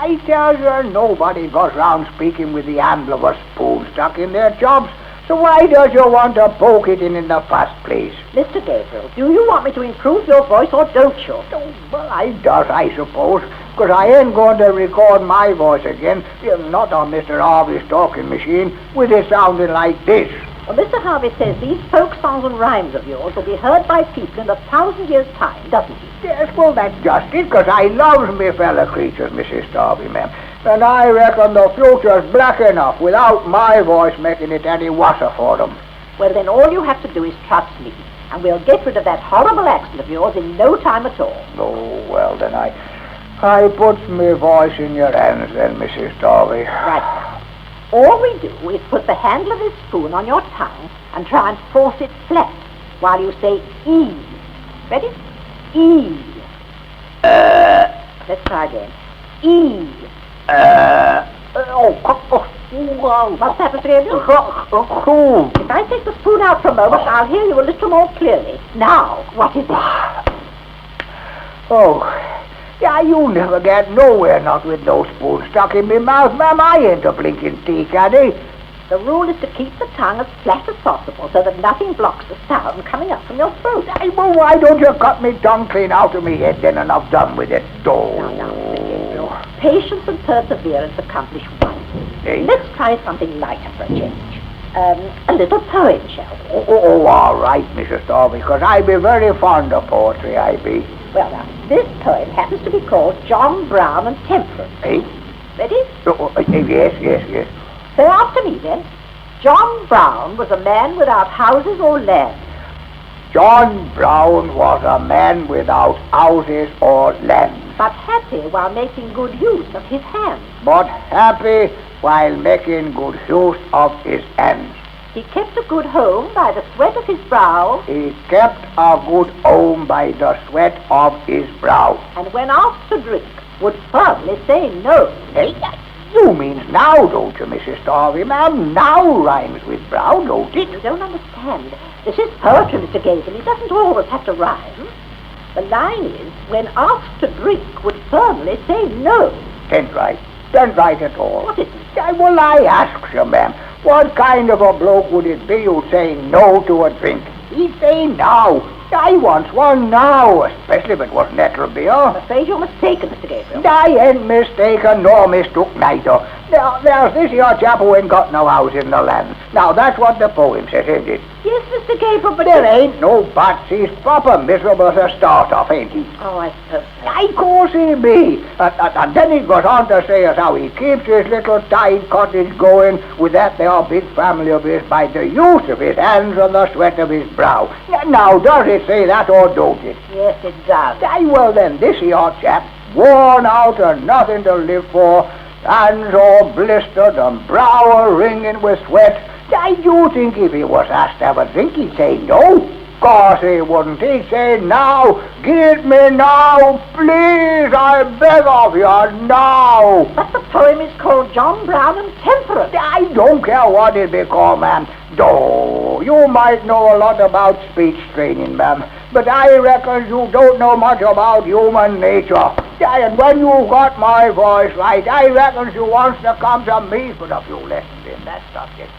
I tell you, nobody goes round speaking with the handle of a spoon stuck in their chops. So why does you want to poke it in the first place? Mr. Gabriel, do you want me to improve your voice or don't you? Oh, well, I does, I suppose, because I ain't going to record my voice again, not on Mr. Harvey's talking machine, with it sounding like this. Well, Mr. Harvey says these folk songs and rhymes of yours will be heard by people in 1,000 years' time, doesn't he? Yes, well, that's just it, because I loves me fellow creatures, Mrs. Darby, ma'am. And I reckon the future's black enough without my voice making it any worse for them. Well, then all you have to do is trust me, and we'll get rid of that horrible accent of yours in no time at all. Oh, well, then I puts my voice in your hands then, Mrs. Darby. Right. All we do is put the handle of this spoon on your tongue and try and force it flat while you say E. Ready? E. Let's try again. E. What's that, Mr. Gabriel? If I take the spoon out for a moment, I'll hear you a little more clearly. Now, what is it? Oh, yeah, you never get nowhere not with no spoon stuck in me mouth, ma'am. I ain't a blinking tea caddy. The rule is to keep the tongue as flat as possible so that nothing blocks the sound coming up from your throat. Well, why don't you cut me tongue clean out of me head then and I've done with it? Now, patience and perseverance accomplish wonders. Hey? Let's try something lighter for a change. A little poem, shall we? Oh, all right, Mrs. Darby, because I be very fond of poetry, I be. Well, now, this poem happens to be called John Brown and Temperance. Hey? Ready? Yes. Say after me, then. John Brown was a man without houses or land. John Brown was a man without houses or land. But happy while making good use of his hands. But happy while making good use of his hands. He kept a good home by the sweat of his brow. He kept a good home by the sweat of his brow. And when asked to drink, would firmly say no. Hey, you means now, don't you, Mrs. Darby, ma'am? Now rhymes with brow, don't it? You don't understand. This is poetry, Mr. Gabriel. It doesn't always have to rhyme. The line is, when asked to drink, would firmly say no. Ain't right at all. What is it? Well, I asks you, ma'am, what kind of a bloke would it be who'd say no to a drink? He'd say now. I wants one now, especially if it was nettle beer. I'm afraid you're mistaken, Mr. Gabriel. I ain't mistaken nor mistook neither. Now, there's this here chap who ain't got no house in the land. Now, that's what the poem says, ain't it? Yes, Mr. Gabriel, but there ain't no buts. He's proper miserable as a start off, ain't he? Oh, I suppose so. Of course he be. And then he goes on to say as how he keeps his little tied cottage going with that there big family of his by the use of his hands and the sweat of his brow. Now, does it say that or don't it? Yes, it does. Well then, this here chap, worn out and nothing to live for, hands all blistered and brow wringing with sweat. I do think if he was asked to have a drink, he'd say no. Course he wouldn't. He'd say, now, give me now, please, I beg of you, now. But the poem is called John Brown and Temperance. I don't care what it be called, ma'am. Though you might know a lot about speech training, ma'am, but I reckon you don't know much about human nature. And when you got my voice right, I reckon you wants to come to me for a few lessons in that subject.